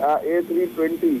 A320।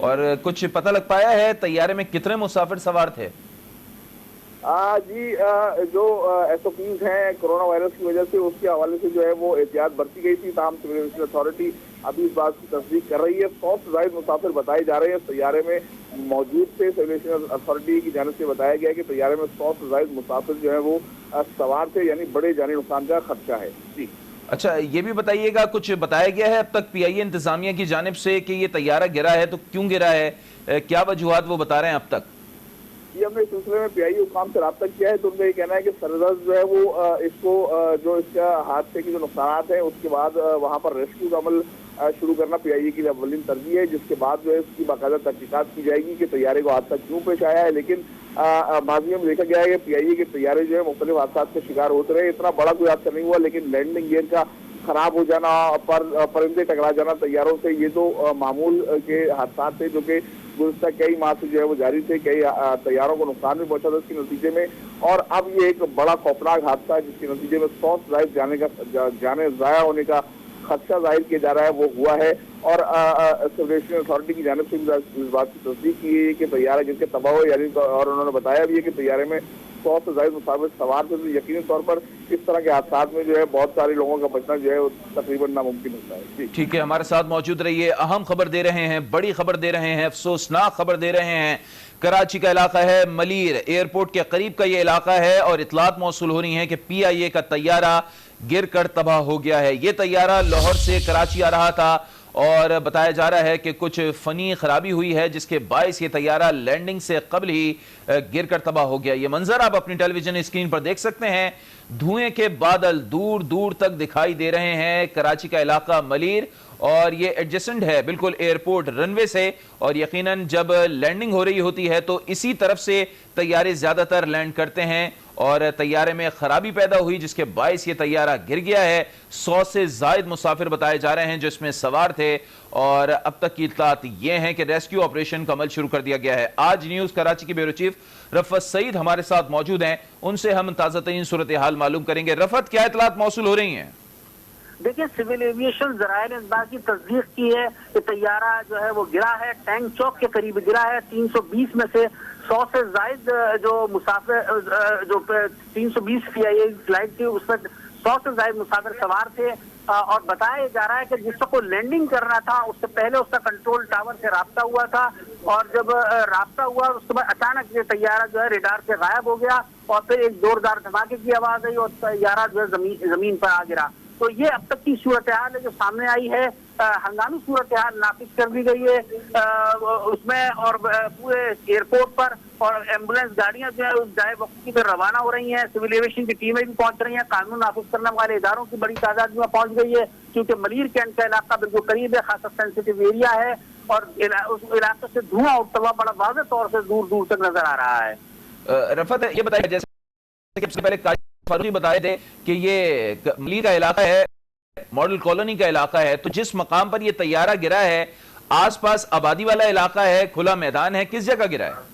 اور کچھ پتہ لگ پایا ہے طیارے میں کتنے مسافر سوار تھے؟ جی جو ایس او پیز ہیں کورونا وائرس کی وجہ سے اس کے حوالے سے جو ہے وہ احتیاط برتی گئی تھی، تاہم سول ایویشن اتھارٹی ابھی اس بات کی تصدیق کر رہی ہے۔ 100 سے زائد مسافر بتائے جا رہے ہیں طیارے میں موجود تھے۔ سول ایویشن اتھارٹی کی جانب سے بتایا گیا کہ طیارے میں 100 سے زائد مسافر جو ہے وہ سوار تھے، یعنی بڑے جانی نقصان کا خدشہ ہے۔ جی اچھا یہ بھی بتائیے گا، کچھ بتایا گیا ہے اب تک پی آئی اے انتظامیہ کی جانب سے کہ یہ طیارہ گرا ہے تو کیوں گرا ہے، کیا وجوہات وہ بتا رہے ہیں اب تک؟ یہ ہم نے اس سلسلے میں پی آئی اے حکام سے رابطہ کیا ہے تو ان کا یہ کہنا ہے کہ سردرد جو ہے وہ اس کو جو اس کا حادثے کے جو نقصانات ہیں اس کے بعد وہاں پر ریسکیو کا عمل شروع کرنا پی آئی اے کی اولین ترجیح ہے، جس کے بعد جو ہے اس کی باقاعدہ تحقیقات کی جائے گی کہ طیارے کو حادثہ کیوں پیش آیا ہے۔ لیکن ماضی میں دیکھا گیا ہے کہ پی آئی اے کے طیارے جو ہے مختلف حادثات کا شکار ہوتے رہے، اتنا بڑا کوئی حادثہ نہیں ہوا، لیکن لینڈنگ گیئر کا خراب ہو جانا، پرندے ٹکرا جانا طیاروں سے، یہ تو معمول کے حادثات تھے جو کہ گزشتہ کئی ماہ سے جو ہے وہ جاری تھے، کئی طیاروں کو نقصان بھی پہنچا تھا اس کے نتیجے میں، اور اب یہ ایک بڑا خوفناک حادثہ ہے جس کے نتیجے میں 100 سے زائد جانیں ضائع ہونے کا خدشہ ظاہر کیا جا رہا ہے وہ ہوا ہے۔ اور سول ایویشن اتھارٹی کی جانب سے اس بات کی تصدیق کی ہے کہ طیارہ جن کے تباہ ہوئے، یعنی اور انہوں نے بتایا بھی ہے کہ طیارے میں 100 سے زائد مسافر سوار تھے، تو یقینی طور پر اس طرح کے حادثات میں جو ہے بہت سارے لوگوں کا بچنا جو ہے وہ تقریباً ناممکن ہوتا ہے۔ جی ٹھیک ہے، ہمارے ساتھ موجود رہیے، اہم خبر دے رہے ہیں، بڑی خبر دے رہے ہیں، افسوسناک خبر دے رہے ہیں۔ کراچی کا علاقہ ہے ملیر ایئرپورٹ کے قریب کا یہ علاقہ ہے، اور اطلاعات موصول ہو رہی ہیں کہ پی آئی اے کا طیارہ گر کر تباہ ہو گیا ہے۔ یہ طیارہ لاہور سے کراچی آ رہا تھا اور بتایا جا رہا ہے کہ کچھ فنی خرابی ہوئی ہے جس کے باعث یہ طیارہ لینڈنگ سے قبل ہی گر کر تباہ ہو گیا۔ یہ منظر آپ اپنی ٹیلی ویژن اسکرین پر دیکھ سکتے ہیں، دھوئیں کے بادل دور دور تک دکھائی دے رہے ہیں۔ کراچی کا علاقہ ملیر، اور یہ ایڈجسنٹ ہے بالکل ایئرپورٹ رن وے سے، اور یقیناً جب لینڈنگ ہو رہی ہوتی ہے تو اسی طرف سے طیارے زیادہ تر لینڈ کرتے ہیں، اور طیارے میں خرابی پیدا ہوئی جس کے باعث یہ طیارہ گر گیا ہے۔ 100 سے زائد مسافر بتائے جا رہے ہیں جو اس میں سوار تھے، اور اب تک کی اطلاعات یہ ہیں کہ ریسکیو آپریشن کا عمل شروع کر دیا گیا ہے۔ آج نیوز کراچی کے بیورو چیف رفعت سعید ہمارے ساتھ موجود ہیں، ان سے ہم تازہ ترین صورتحال معلوم کریں گے۔ رفعت، کیا اطلاعات موصول ہو رہی ہیں؟ دیکھیں، سول ایویشن ذرائع نے اس بات کی تصدیق کی ہے کہ طیارہ جو ہے وہ گرا ہے، ٹینک چوک کے قریب گرا ہے۔ 320 میں سے 100 سے زائد جو مسافر، جو 320 پی آئی اے فلائٹ تھی اس میں 100 سے زائد مسافر سوار تھے، اور بتایا جا رہا ہے کہ جس کو لینڈنگ کرنا تھا اس سے پہلے اس کا کنٹرول ٹاور سے رابطہ ہوا تھا، اور جب رابطہ ہوا اس کے بعد اچانک یہ طیارہ جو ہے ریڈار سے غائب ہو گیا، اور پھر ایک زوردار دھماکے کی آواز آئی اور طیارہ جو ہے زمین پر آ گرا۔ تو یہ اب تک کی صورتحال ہے جو سامنے آئی ہے۔ ہنگامی صورتحال نافذ کر دی گئی ہے اس میں، اور پورے ایئرپورٹ پر اور ایمبولینس گاڑیاں جو ہے اس جائے وقت کی طرف روانہ ہو رہی ہیں۔ سول ایویشن کی ٹیمیں بھی پہنچ رہی ہیں، قانون نافذ کرنے والے اداروں کی بڑی تعداد میں پہنچ گئی ہے، کیونکہ ملیر کینٹ کا علاقہ بالکل قریب ہے، خاصا سینسیٹیو ایریا ہے، اور اس علاقے سے دھواں اٹھتا ہوا بڑا واضح طور سے دور دور تک نظر آ رہا ہے۔ رفعت، یہ بتائیے، جیسے کہ پہلے فاروقی بتائے تھے کہ یہ ملیر کا علاقہ ہے، ماڈل کالونی کا علاقہ ہے، تو جس مقام پر یہ طیارہ گرا ہے آس پاس آبادی والا علاقہ ہے، کھلا میدان ہے، کس جگہ گرا ہے؟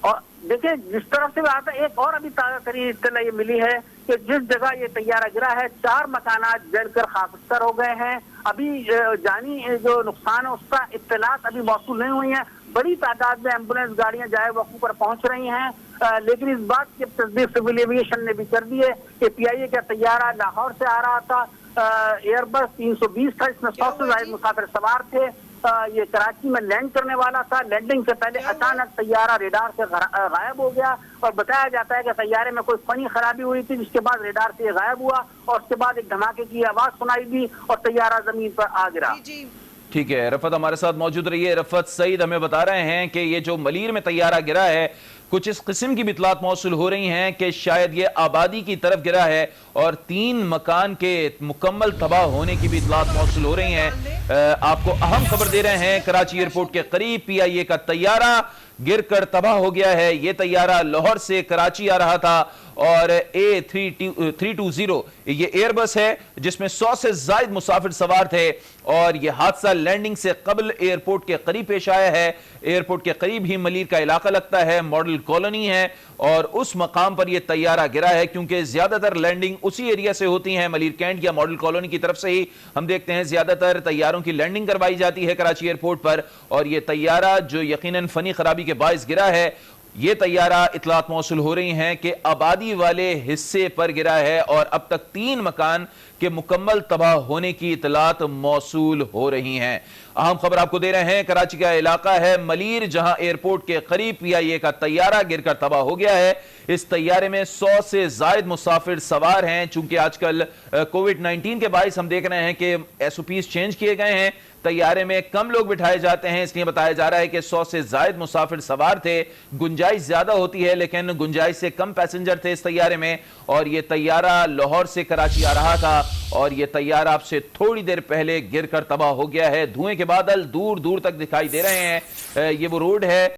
اور دیکھیں، جس طرف سے آتا ہے، ایک اور ابھی تازہ ترین اطلاع یہ ملی ہے کہ جس جگہ یہ طیارہ گرا ہے 4 مکانات جل کر خاکستر ہو گئے ہیں۔ ابھی جانی جو نقصان ہے اس کا اطلاعات ابھی موصول نہیں ہوئی ہیں۔ بڑی تعداد میں ایمبولینس گاڑیاں جائے وقوع پر پہنچ رہی ہیں، لیکن اس بات کی تصدیق سول ایویشن نے بھی کر دی ہے کہ پی آئی اے کا طیارہ لاہور سے آ رہا تھا، ایئر بس 320 تھا، اس میں 100 سے زائد مسافر سوار تھے۔ یہ کراچی میں لینڈ کرنے والا تھا، لینڈنگ سے پہلے اچانک طیارہ ریڈار سے غائب ہو گیا، اور بتایا جاتا ہے کہ طیارے میں کوئی فنی خرابی ہوئی تھی جس کے بعد ریڈار سے غائب ہوا، اور اس کے بعد ایک دھماکے کی آواز سنائی دی اور طیارہ زمین پر آ گرا۔ ٹھیک ہے، رفعت ہمارے ساتھ موجود رہی ہے۔ رفعت سعید ہمیں بتا رہے ہیں کہ یہ جو ملیر میں طیارہ گرا ہے، کچھ اس قسم کی بھی اطلاعات موصول ہو رہی ہیں کہ شاید یہ آبادی کی طرف گرا ہے، اور 3 مکان کے مکمل تباہ ہونے کی بھی اطلاعات موصول ہو رہی ہیں۔ آپ کو اہم خبر دے رہے ہیں، کراچی ایئرپورٹ کے قریب پی آئی اے کا طیارہ گر کر تباہ ہو گیا ہے۔ یہ طیارہ لاہور سے کراچی آ رہا تھا، اور A320 یہ ایئر بس ہے جس میں 100 سے زائد مسافر سوار تھے، اور یہ حادثہ لینڈنگ سے قبل ایئرپورٹ کے قریب پیش آیا ہے۔ ایئرپورٹ کے قریب ہی ملیر کا علاقہ لگتا ہے، ماڈل کالونی ہے اور اس مقام پر یہ طیارہ گرا ہے، کیونکہ زیادہ تر لینڈنگ اسی ایریا سے ہوتی ہیں، ملیر کینٹ یا ماڈل کالونی کی طرف سے ہی ہم دیکھتے ہیں زیادہ تر طیاروں کی لینڈنگ کروائی جاتی ہے کراچی ایئرپورٹ پر، اور یہ طیارہ جو یقیناً فنی خرابی کے باعث گرا ہے، یہ طیارہ اطلاعات موصول ہو رہی ہیں کہ آبادی والے حصے پر گرا ہے اور اب تک 3 مکان کے مکمل تباہ ہونے کی اطلاعات موصول ہو رہی ہیں۔ اہم خبر آپ کو دے رہے ہیں، کراچی کا علاقہ ہے ملیر، جہاں ایئرپورٹ کے قریب پی آئی اے کا طیارہ گر کر تباہ ہو گیا ہے۔ اس طیارے میں 100 سے زائد مسافر سوار ہیں، چونکہ آج کل کووڈ-19 کے باعث ہم دیکھ رہے ہیں کہ ایس او پیز چینج کیے گئے ہیں، طیارے میں کم لوگ بٹھائے جاتے ہیں، اس لیے بتایا جا رہا ہے کہ 100 سے زائد مسافر سوار تھے۔ گنجائش زیادہ ہوتی ہے لیکن گنجائش سے کم پیسنجر تھے اس طیارے میں، اور یہ طیارہ لاہور سے کراچی آ رہا تھا اور یہ طیارہ اب سے تھوڑی دیر پہلے گر کر تباہ ہو گیا ہے۔ دھوئیں کے بادل دور دور تک دکھائی دے رہے ہیں۔ یہ وہ روڈ ہے